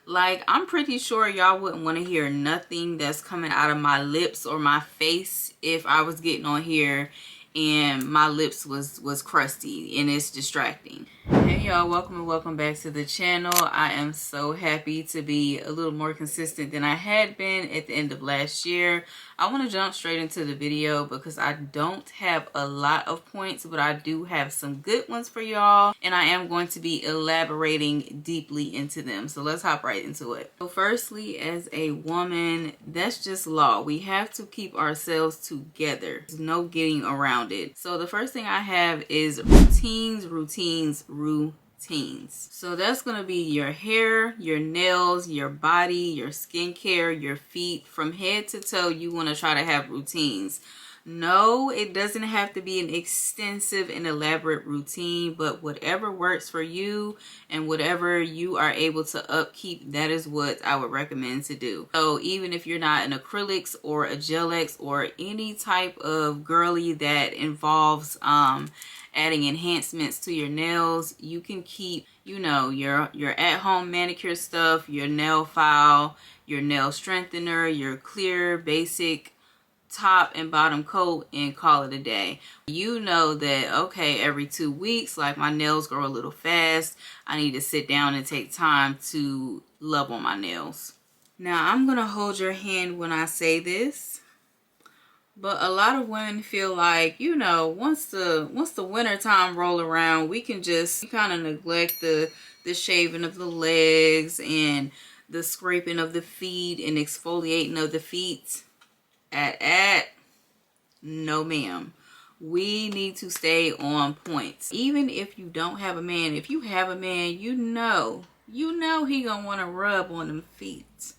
Like, I'm pretty sure y'all wouldn't want to hear nothing that's coming out of my lips or my face if I was getting on here and my lips was crusty and it's distracting. Hey y'all, welcome and welcome back to the channel. I am so happy to be a little more consistent than I had been at the end of last year. I want to jump straight into the video because I don't have a lot of points, but I do have some good ones for y'all, and I am going to be elaborating deeply into them. So let's hop right into it. So firstly, as a woman, that's just law. We have to keep ourselves together. There's no getting around it. So the first thing I have is routines. So that's going to be your hair, your nails, your body, your skincare, your feet. From head to toe, you want to try to have routines. No, it doesn't have to be an extensive and elaborate routine, but whatever works for you and whatever you are able to upkeep, that is what I would recommend to do. So even if you're not an acrylics or a gel X or any type of girly that involves adding enhancements to your nails, you can keep, you know, your at-home manicure stuff, your nail file, your nail strengthener, your clear basic top and bottom coat, and call it a day. You know that, okay, every 2 weeks, like, my nails grow a little fast, I need to sit down and take time to love on my nails. Now, I'm gonna hold your hand when I say this, but a lot of women feel like, you know, once the winter time roll around, we can just kind of neglect the shaving of the legs and the scraping of the feet and exfoliating of the feet. No ma'am. We need to stay on point. Even if you don't have a man, if you have a man, you know he gonna want to rub on them feet.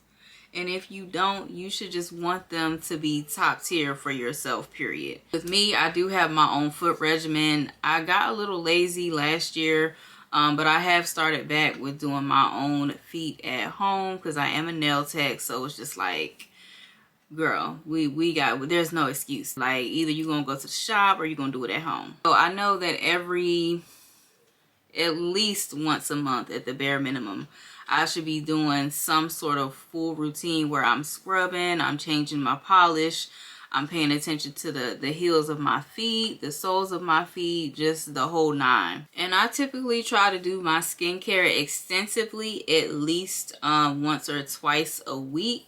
And if you don't, you should just want them to be top tier for yourself, period. With me, I do have my own foot regimen. I got a little lazy last year, but I have started back with doing my own feet at home because I am a nail tech. So it's just like, girl, there's no excuse. Like, either you're gonna go to the shop or you're gonna do it at home. So I know that at least once a month at the bare minimum, I should be doing some sort of full routine where I'm scrubbing, I'm changing my polish, I'm paying attention to the heels of my feet, the soles of my feet, just the whole nine. And I typically try to do my skincare extensively at least once or twice a week.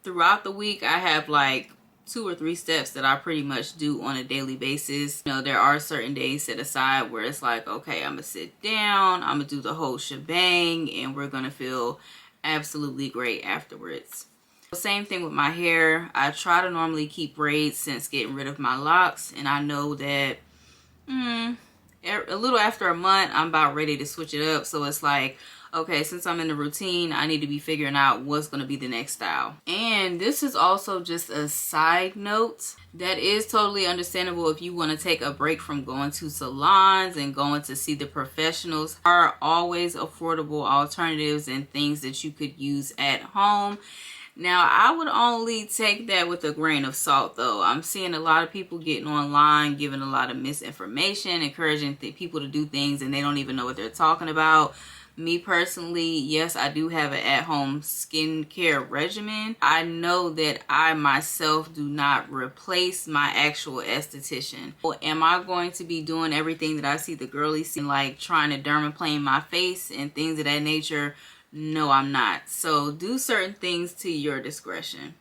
Throughout the week, I have like 2 or 3 steps that I pretty much do on a daily basis. You know, there are certain days set aside where it's like, okay, I'm gonna sit down, I'm gonna do the whole shebang, and we're gonna feel absolutely great afterwards. Same thing with my hair. I try to normally keep braids since getting rid of my locks, and I know that a little after a month, I'm about ready to switch it up. So it's like, okay, since I'm in the routine, I need to be figuring out what's going to be the next style. And this is also just a side note. That is totally understandable if you want to take a break from going to salons and going to see the professionals. There are always affordable alternatives and things that you could use at home. Now, I would only take that with a grain of salt, though. I'm seeing a lot of people getting online, giving a lot of misinformation, encouraging people to do things, and they don't even know what they're talking about. Me personally, yes, I do have an at-home skincare regimen. I know that I myself do not replace my actual esthetician. So am I going to be doing everything that I see the girlies see, like trying to dermaplane my face and things of that nature? No, I'm not. So do certain things to your discretion.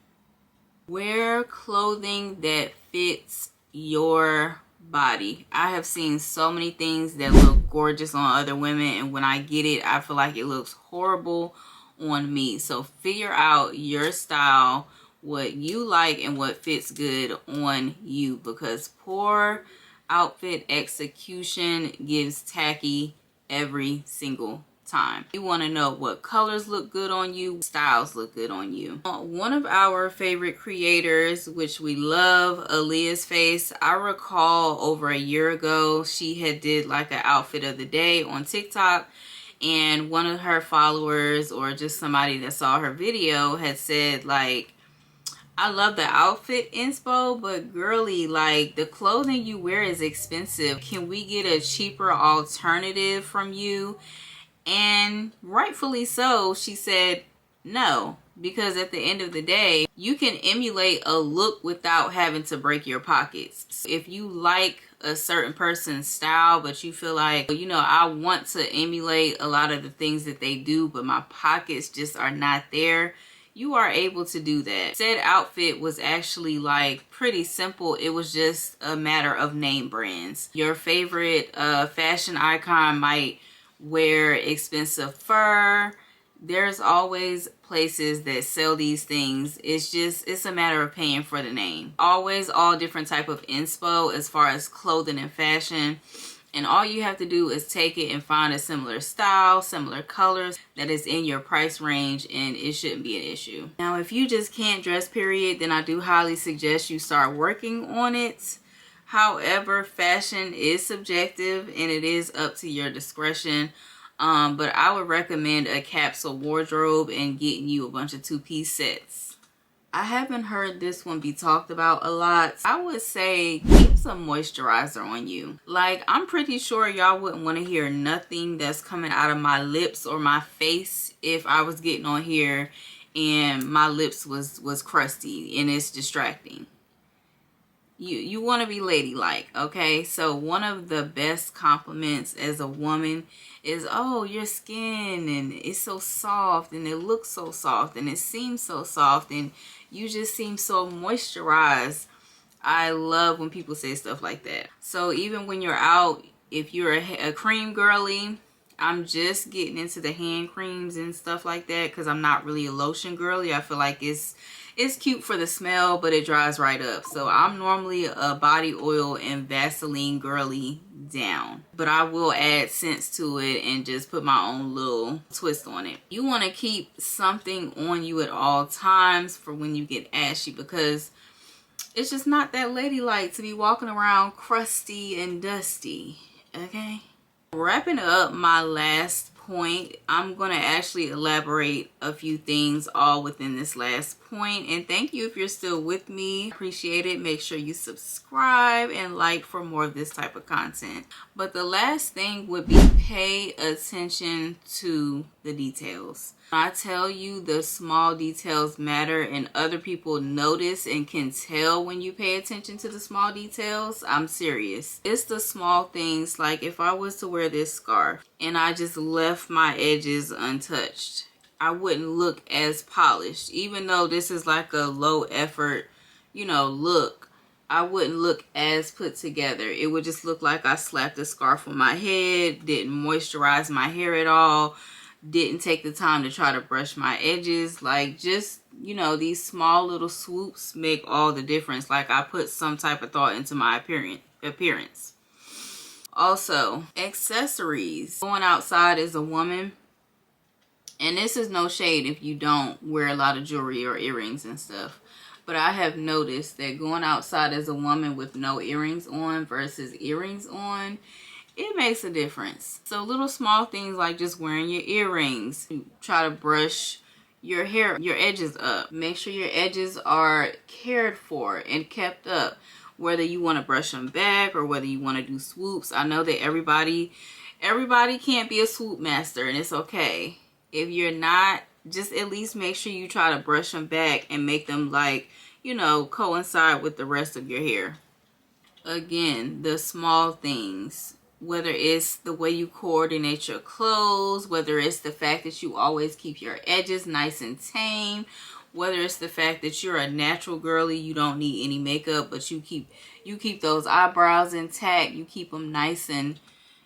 Wear clothing that fits your body. I have seen so many things that look gorgeous on other women, and when I get it, I feel like it looks horrible on me. So figure out your style, what you like and what fits good on you, because poor outfit execution gives tacky every single time. You want to know what colors look good on you, styles look good on you. One of our favorite creators, which we love, Aaliyah's Face, I recall over a year ago she had did like an outfit of the day on TikTok, and one of her followers or just somebody that saw her video had said, like, I love the outfit inspo, but girly, like, the clothing you wear is expensive. Can we get a cheaper alternative from you? And rightfully so, she said, No, because at the end of the day, you can emulate a look without having to break your pockets. So if you like a certain person's style, but you feel like, you know, I want to emulate a lot of the things that they do, but my pockets just are not there, you are able to do that. Said outfit was actually like pretty simple. It was just a matter of name brands. Your favorite fashion icon might wear expensive fur. There's always places that sell these things. It's a matter of paying for the name. Always all different type of inspo as far as clothing and fashion. And all you have to do is take it and find a similar style, similar colors that is in your price range, and it shouldn't be an issue. Now, if you just can't dress, period, then I do highly suggest you start working on it. However, fashion is subjective and it is up to your discretion. But I would recommend a capsule wardrobe and getting you a bunch of two-piece sets. I haven't heard this one be talked about a lot. I would say keep some moisturizer on you. Like, I'm pretty sure y'all wouldn't want to hear nothing that's coming out of my lips or my face if I was getting on here and my lips was crusty and it's distracting. You want to be ladylike, okay? So one of the best compliments as a woman is, oh, your skin and it's so soft and it looks so soft and it seems so soft and you just seem so moisturized. I love when people say stuff like that. So even when you're out, if you're a cream girly, I'm just getting into the hand creams and stuff like that because I'm not really a lotion girly. I feel like it's cute for the smell, but it dries right up. So I'm normally a body oil and Vaseline girly down, but I will add scents to it and just put my own little twist on it. You want to keep something on you at all times for when you get ashy, because it's just not that ladylike to be walking around crusty and dusty, okay? Wrapping up my last point, I'm going to actually elaborate a few things all within this last point. And thank you if you're still with me. Appreciate it. Make sure you subscribe and like for more of this type of content. But the last thing would be pay attention to the details. I tell you, the small details matter, and other people notice and can tell when you pay attention to the small details. I'm serious. It's the small things, like if I was to wear this scarf and I just left my edges untouched, I wouldn't look as polished. Even though this is like a low effort, you know, look, I wouldn't look as put together. It would just look like I slapped a scarf on my head, didn't moisturize my hair at all, didn't take the time to try to brush my edges. Like, just, you know, these small little swoops make all the difference. Like, I put some type of thought into my appearance. Also, accessories. Going outside as a woman, and this is no shade if you don't wear a lot of jewelry or earrings and stuff, but I have noticed that going outside as a woman with no earrings on versus earrings on, it makes a difference. So little small things like just wearing your earrings. Try to brush your hair, your edges up. Make sure your edges are cared for and kept up. Whether you want to brush them back or whether you want to do swoops. I know that everybody can't be a swoop master, and it's okay. If you're not, just at least make sure you try to brush them back and make them, like, you know, coincide with the rest of your hair. Again, the small things. Whether it's the way you coordinate your clothes, whether it's the fact that you always keep your edges nice and tame, whether it's the fact that you're a natural girly, you don't need any makeup, but you keep those eyebrows intact, you keep them nice and,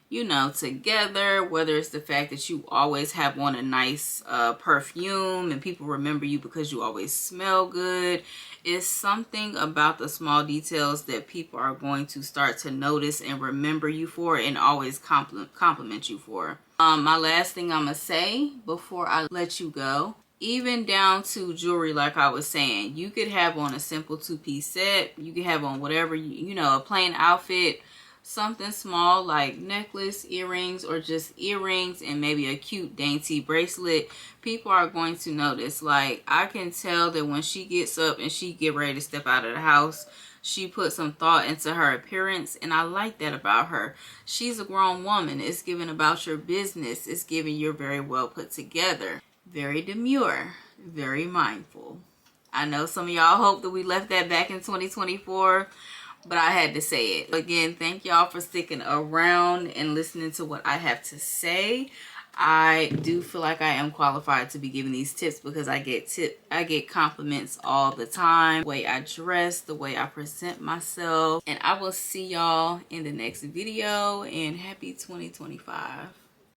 you know, together, whether it's the fact that you always have on a nice perfume and people remember you because you always smell good. It's something about the small details that people are going to start to notice and remember you for and always compliment you for. My last thing I'm gonna say before I let you go, even down to jewelry, like I was saying, you could have on a simple two-piece set, you could have on whatever, you know, a plain outfit, something small like necklace, earrings, or just earrings and maybe a cute dainty bracelet. People are going to notice. Like, I can tell that when she gets up and she get ready to step out of the house, she put some thought into her appearance, and I like that about her. She's a grown woman. It's giving about your business. It's giving you're very well put together, very demure. very mindful. I know some of y'all hope that we left that back in 2024, but I had to say it. Again, thank y'all for sticking around and listening to what I have to say. I do feel like I am qualified to be giving these tips because I get compliments all the time. The way I dress, the way I present myself. And I will see y'all in the next video, and happy 2025.